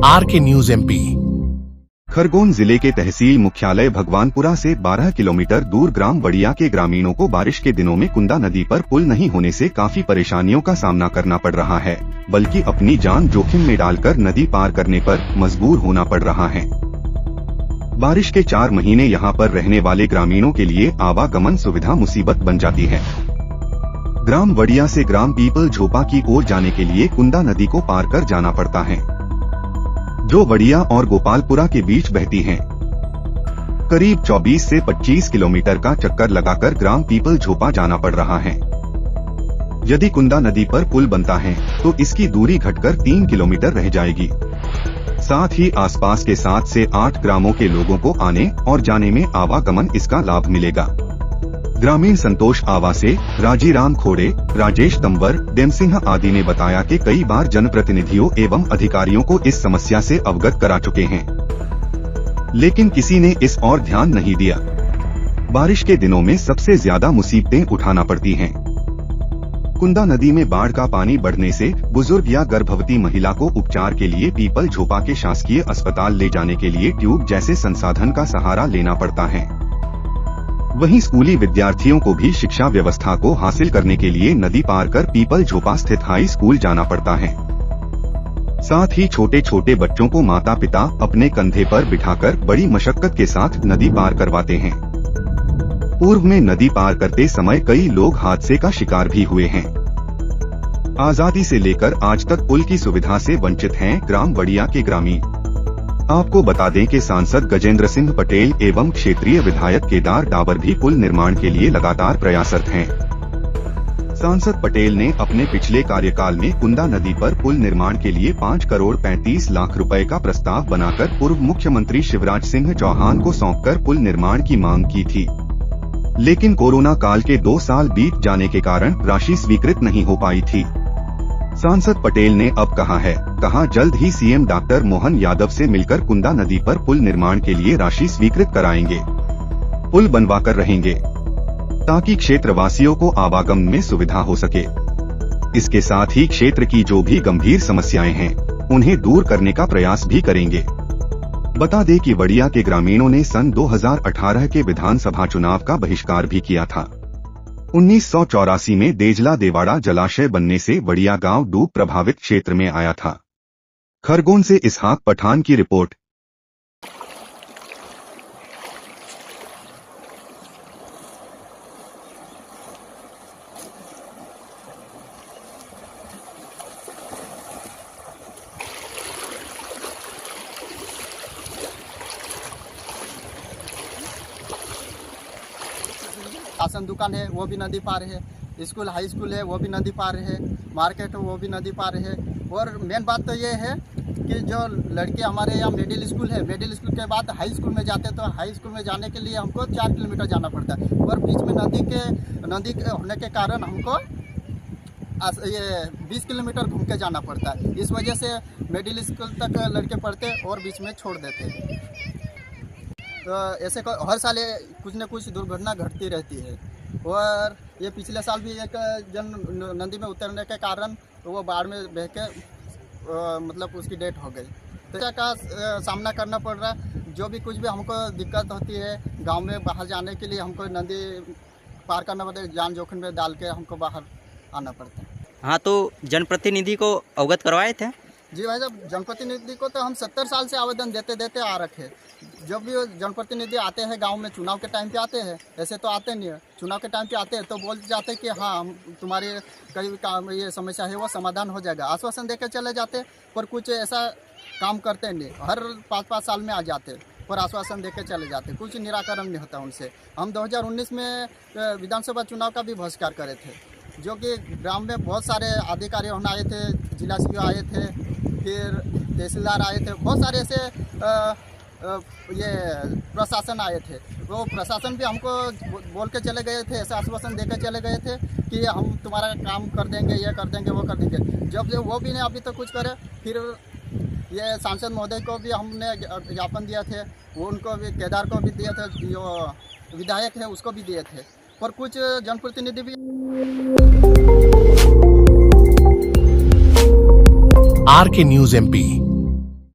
RK news MP। Khargone जिले के तहसील मुख्यालय भगवानपुरा से 12 किलोमीटर दूर ग्राम वड़िया के ग्रामीणों को बारिश के दिनों में कुंदा नदी पर पुल नहीं होने से काफी परेशानियों का सामना करना पड़ रहा है, बल्कि अपनी जान जोखिम में डालकर नदी पार करने पर मजबूर होना पड़ रहा है। बारिश के 4 महीने यहाँ पर रहने वाले ग्रामीणों के लिए आवागमन सुविधा मुसीबत बन जाती है। ग्राम वड़िया से ग्राम पीपल झोपा की ओर जाने के लिए कुंदा नदी को पार कर जाना पड़ता है, जो वड़िया और गोपालपुरा के बीच बहती है। करीब 24 से 25 किलोमीटर का चक्कर लगाकर ग्राम पीपल झोपा जाना पड़ रहा है। यदि कुंदा नदी पर पुल बनता है तो इसकी दूरी घटकर 3 किलोमीटर रह जाएगी। साथ ही आसपास के 7 से 8 ग्रामों के लोगों को आने और जाने में आवागमन इसका लाभ मिलेगा। ग्रामीण संतोष आवासे, राजीराम खोड़े, राजेश तंवर, देमसिंह आदि ने बताया कि कई बार जनप्रतिनिधियों एवं अधिकारियों को इस समस्या से अवगत करा चुके हैं, लेकिन किसी ने इस ओर ध्यान नहीं दिया। बारिश के दिनों में सबसे ज्यादा मुसीबतें उठाना पड़ती हैं। कुंदा नदी में बाढ़ का पानी बढ़ने से बुजुर्ग या गर्भवती महिला को उपचार के लिए पीपल झोपा के शासकीय अस्पताल ले जाने के लिए ट्यूब जैसे संसाधन का सहारा लेना पड़ता है। वहीं स्कूली विद्यार्थियों को भी शिक्षा व्यवस्था को हासिल करने के लिए नदी पार कर पीपल झोपा स्थित हाई स्कूल जाना पड़ता है। साथ ही छोटे छोटे बच्चों को माता पिता अपने कंधे पर बिठाकर बड़ी मशक्कत के साथ नदी पार करवाते हैं। पूर्व में नदी पार करते समय कई लोग हादसे का शिकार भी हुए हैं। आजादी से लेकर आज तक पुल की सुविधा से वंचित हैं ग्राम वड़िया के ग्रामीण। आपको बता दें कि सांसद गजेंद्र सिंह पटेल एवं क्षेत्रीय विधायक केदार डाबर भी पुल निर्माण के लिए लगातार प्रयासरत हैं। सांसद पटेल ने अपने पिछले कार्यकाल में कुंदा नदी पर पुल निर्माण के लिए 5 करोड़ 35 लाख रुपए का प्रस्ताव बनाकर पूर्व मुख्यमंत्री शिवराज सिंह चौहान को सौंपकर पुल निर्माण की मांग की थी, लेकिन कोरोना काल के 2 साल बीत जाने के कारण राशि स्वीकृत नहीं हो पाई थी। सांसद पटेल ने अब कहा जल्द ही सीएम डॉक्टर मोहन यादव से मिलकर कुंदा नदी पर पुल निर्माण के लिए राशि स्वीकृत कराएंगे, पुल बनवाकर रहेंगे ताकि क्षेत्रवासियों को आवागमन में सुविधा हो सके। इसके साथ ही क्षेत्र की जो भी गंभीर समस्याएं हैं उन्हें दूर करने का प्रयास भी करेंगे। बता दें कि वड़िया के ग्रामीणों ने सन 2018 के विधानसभा चुनाव का बहिष्कार भी किया था। 1984 में देजला देवाड़ा जलाशय बनने से वड़िया गांव डूब प्रभावित क्षेत्र में आया था। खरगोन से इसहाक पठान की रिपोर्ट। राशन दुकान है वो भी नदी पार है, स्कूल हाई स्कूल है वो भी नदी पार है, मार्केट है वो भी नदी पार है। और मेन बात तो ये है कि जो लड़के हमारे यहाँ मिडिल स्कूल है, मिडिल स्कूल के बाद हाई स्कूल में जाते हैं, तो हाई स्कूल में जाने के लिए हमको 4 किलोमीटर जाना पड़ता है। और बीच में नदी होने के कारण हमको ये 20 किलोमीटर घूम के जाना पड़ता है। इस वजह से मिडिल स्कूल तक लड़के पढ़ते और बीच में छोड़ देते हैं। तो ऐसे हर साल कुछ न कुछ दुर्घटना घटती रहती है। और ये पिछले साल भी एक जन नदी में उतरने के कारण वो बाढ़ में बह के मतलब उसकी डेथ हो गई। तो का सामना करना पड़ रहा है। जो भी कुछ भी हमको दिक्कत होती है गांव में बाहर जाने के लिए हमको नदी पार करना पड़ता है, जान जोखिम में डाल के हमको बाहर आना पड़ता है। हाँ, तो जनप्रतिनिधि को अवगत करवाए थे? जी भाई साहब, जनप्रतिनिधि को तो हम 70 साल से आवेदन देते आ रखे। जब भी जनप्रतिनिधि आते हैं गांव में चुनाव के टाइम पे आते हैं, ऐसे तो आते नहीं है, चुनाव के टाइम पे आते हैं तो बोल जाते हैं कि हाँ हम तुम्हारी कई काम ये समस्या है वो समाधान हो जाएगा, आश्वासन देकर चले जाते, पर कुछ ऐसा काम करते नहीं। हर 5-5 साल में आ जाते पर आश्वासन देकर चले जाते, कुछ निराकरण नहीं होता उनसे। हम 2019 में विधानसभा चुनाव का भी बहिष्कार करे थे, जो कि ग्राम में बहुत सारे अधिकारी होने आए थे, जिला सीओ आए थे, फिर तहसीलदार आए थे, बहुत सारे ऐसे ये प्रशासन आए थे। वो प्रशासन भी हमको बोल के चले गए थे, ऐसे आश्वासन देकर चले गए थे कि हम तुम्हारा काम कर देंगे, ये कर देंगे, वो कर देंगे। जब वो भी नहीं अभी तक कुछ करे, फिर ये सांसद महोदय को भी हमने ज्ञापन दिया थे, वो उनको भी केदार को भी दिए थे, जो विधायक है उसको भी दिए थे, पर कुछ जनप्रतिनिधि भी। RK news MP।